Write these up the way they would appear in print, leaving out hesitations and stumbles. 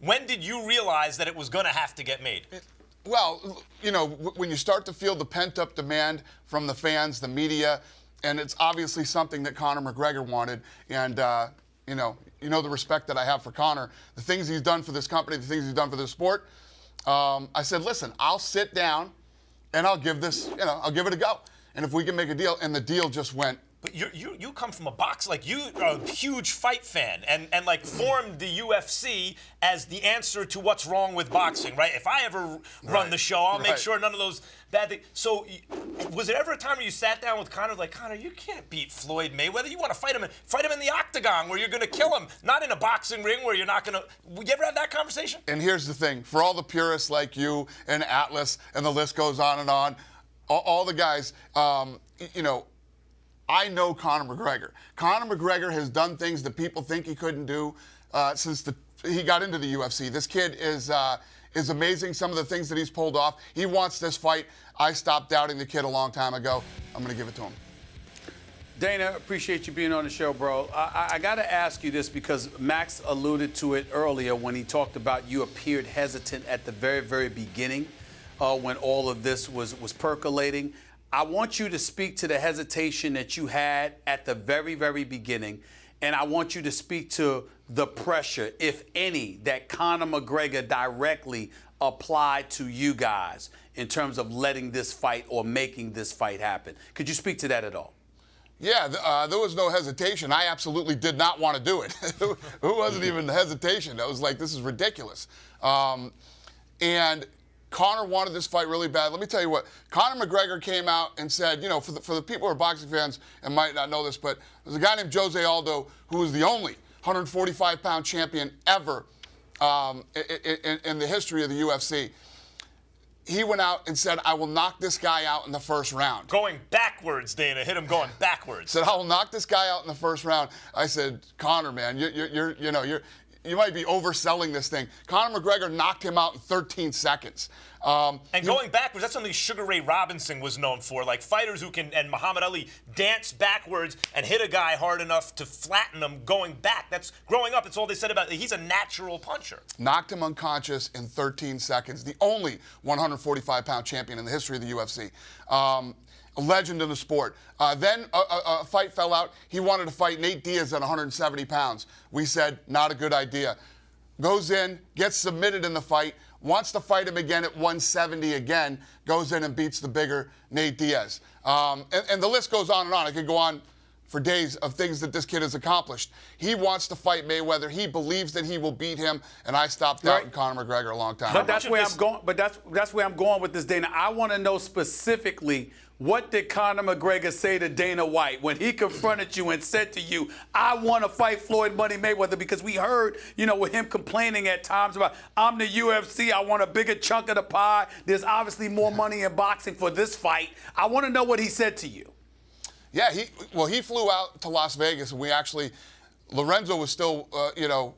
When did you realize that it was going to have to get made? Well, you know, when you start to feel the pent-up demand from the fans, the media, and it's obviously something that Conor McGregor wanted, and you know the respect that I have for Conor, the things he's done for this company, the things he's done for this sport. I said, listen, I'll sit down and I'll give this, I'll give it a go. And if we can make a deal, and the deal just went. But you come from a box, like you are a huge fight fan and like formed the UFC as the answer to what's wrong with boxing, right? If I ever run the show, I'll make sure none of those bad things. So was there ever a time where you sat down with Conor, like, Conor, you can't beat Floyd Mayweather. You want to fight him in the octagon where you're going to kill him, not in a boxing ring where you're not going to. You ever have that conversation? And here's the thing, for all the purists like you and Atlas, and the list goes on and on, all the guys, I know Conor McGregor. Conor McGregor has done things that people think he couldn't do since he got into the UFC. This kid is amazing, some of the things that he's pulled off. He wants this fight. I stopped doubting the kid a long time ago. I'm going to give it to him. Dana, appreciate you being on the show, bro. I got to ask you this because Max alluded to it earlier when he talked about you appeared hesitant at the very, very beginning when all of this was percolating. I want you to speak to the hesitation that you had at the very, very beginning, and I want you to speak to the pressure, if any, that Conor McGregor directly applied to you guys in terms of letting this fight or making this fight happen. Could you speak to that at all? Yeah, there was no hesitation. I absolutely did not want to do it. It wasn't even hesitation. I was like, this is ridiculous. And Conor wanted this fight really bad. Let me tell you what, Conor McGregor came out and said, for the people who are boxing fans and might not know this, but there's a guy named Jose Aldo who was the only 145-pound champion ever in the history of the UFC. He went out and said, I will knock this guy out in the first round. Going backwards, Dana. Hit him going backwards. Said, I will knock this guy out in the first round. I said, Conor, man, you might be overselling this thing. Conor McGregor knocked him out in 13 seconds. And going backwards, that's something Sugar Ray Robinson was known for. Like fighters who can, and Muhammad Ali, dance backwards and hit a guy hard enough to flatten him going back. That's growing up, it's all they said about it. He's a natural puncher. Knocked him unconscious in 13 seconds. The only 145-pound champion in the history of the UFC. A legend in the sport. Then a fight fell out. He wanted to fight Nate Diaz at 170 pounds. We said, not a good idea. Goes in, gets submitted in the fight, wants to fight him again at 170 again, goes in and beats the bigger Nate Diaz. And the list goes on and on. I could go on for days of things that this kid has accomplished. He wants to fight Mayweather. He believes that he will beat him, and I stopped doubting Conor McGregor a long time ago. But that's where I'm going. But that's where I'm going with this, Dana. I want to know specifically, what did Conor McGregor say to Dana White when he confronted you and said to you, I want to fight Floyd Money Mayweather? Because we heard, with him complaining at times about, I'm the UFC, I want a bigger chunk of the pie. There's obviously more money in boxing for this fight. I want to know what he said to you. Yeah, he flew out to Las Vegas, and we actually, Lorenzo was still,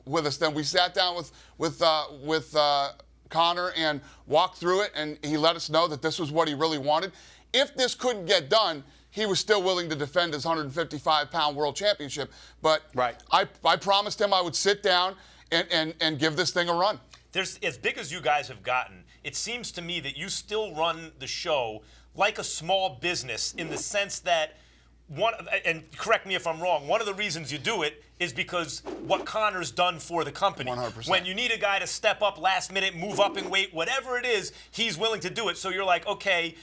with us then. We sat down with Conor and walked through it, and he let us know that this was what he really wanted. If this couldn't get done, he was still willing to defend his 155-pound world championship. But I promised him I would sit down and give this thing a run. As big as you guys have gotten, it seems to me that you still run the show like a small business in the sense that, and correct me if I'm wrong, one of the reasons you do it is because what Conor's done for the company. 100%. When you need a guy to step up last minute, move up in weight, whatever it is, he's willing to do it. So you're like, okay,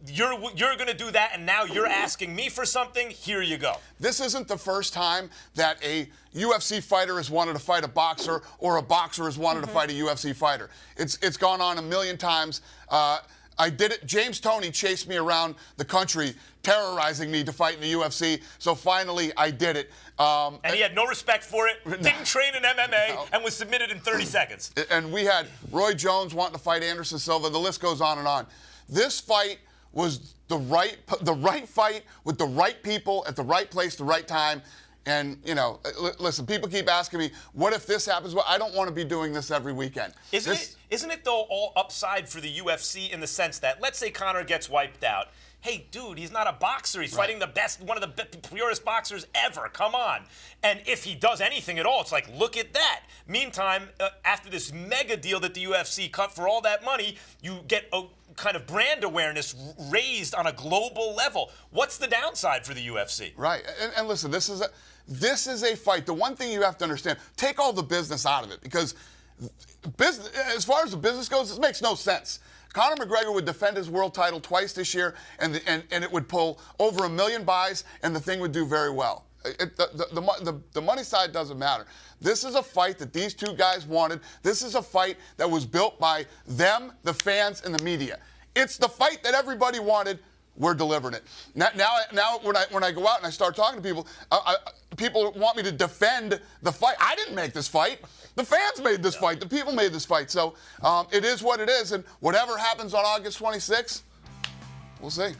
you're going to do that, and now you're asking me for something. Here you go. This isn't the first time that a UFC fighter has wanted to fight a boxer or a boxer has wanted to fight a UFC fighter. It's gone on a million times. I did it. James Toney chased me around the country, terrorizing me to fight in the UFC. So finally, I did it. And he had no respect for it, didn't train in MMA, and was submitted in 30 seconds. And we had Roy Jones wanting to fight Anderson Silva. The list goes on and on. This fight was the right fight with the right people at the right place, the right time. And, listen, people keep asking me, what if this happens? Well, I don't want to be doing this every weekend. Isn't it, though, all upside for the UFC in the sense that, let's say Conor gets wiped out. hey, dude, he's not a boxer. He's fighting the best, one of the purest boxers ever. Come on. And if he does anything at all, it's like, look at that. Meantime, after this mega deal that the UFC cut for all that money, you get a kind of brand awareness raised on a global level. What's the downside for the UFC? Right. And listen, this is a fight. The one thing you have to understand, take all the business out of it, because business, as far as the business goes, this makes no sense. Conor McGregor would defend his world title twice this year, and it would pull over 1 million buys, and the thing would do very well. The money side doesn't matter. This is a fight that these two guys wanted. This is a fight that was built by them, the fans, and the media. It's the fight that everybody wanted. We're delivering it. Now when I go out and I start talking to people, people want me to defend the fight. I didn't make this fight. The fans made this fight. The people made this fight. So it is what it is. And whatever happens on August 26th, we'll see.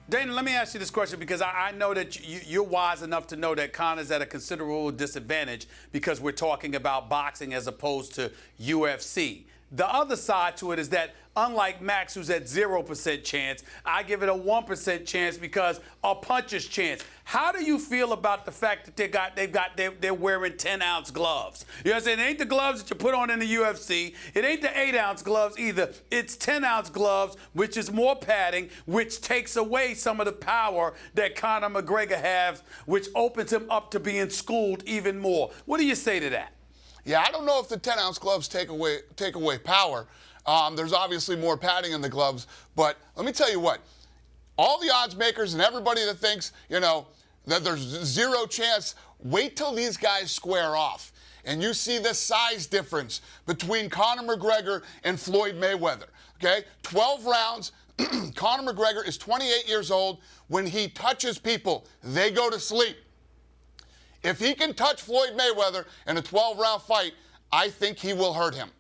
Dana, let me ask you this question, because I know that you're wise enough to know that Conor's at a considerable disadvantage because we're talking about boxing as opposed to UFC. The other side to it is that, unlike Max, who's at 0% chance, I give it a 1% chance because a puncher's chance. How do you feel about the fact that they're wearing 10-ounce gloves? You know what I'm saying? It ain't the gloves that you put on in the UFC. It ain't the 8-ounce gloves either. It's 10-ounce gloves, which is more padding, which takes away some of the power that Conor McGregor has, which opens him up to being schooled even more. What do you say to that? Yeah, I don't know if the 10-ounce gloves take away power. There's obviously more padding in the gloves, but let me tell you what. All the odds makers and everybody that thinks, that there's 0 chance, wait till these guys square off. And you see the size difference between Conor McGregor and Floyd Mayweather. Okay? 12 rounds. Conor McGregor is 28 years old. When he touches people, they go to sleep. If he can touch Floyd Mayweather in a 12-round fight, I think he will hurt him.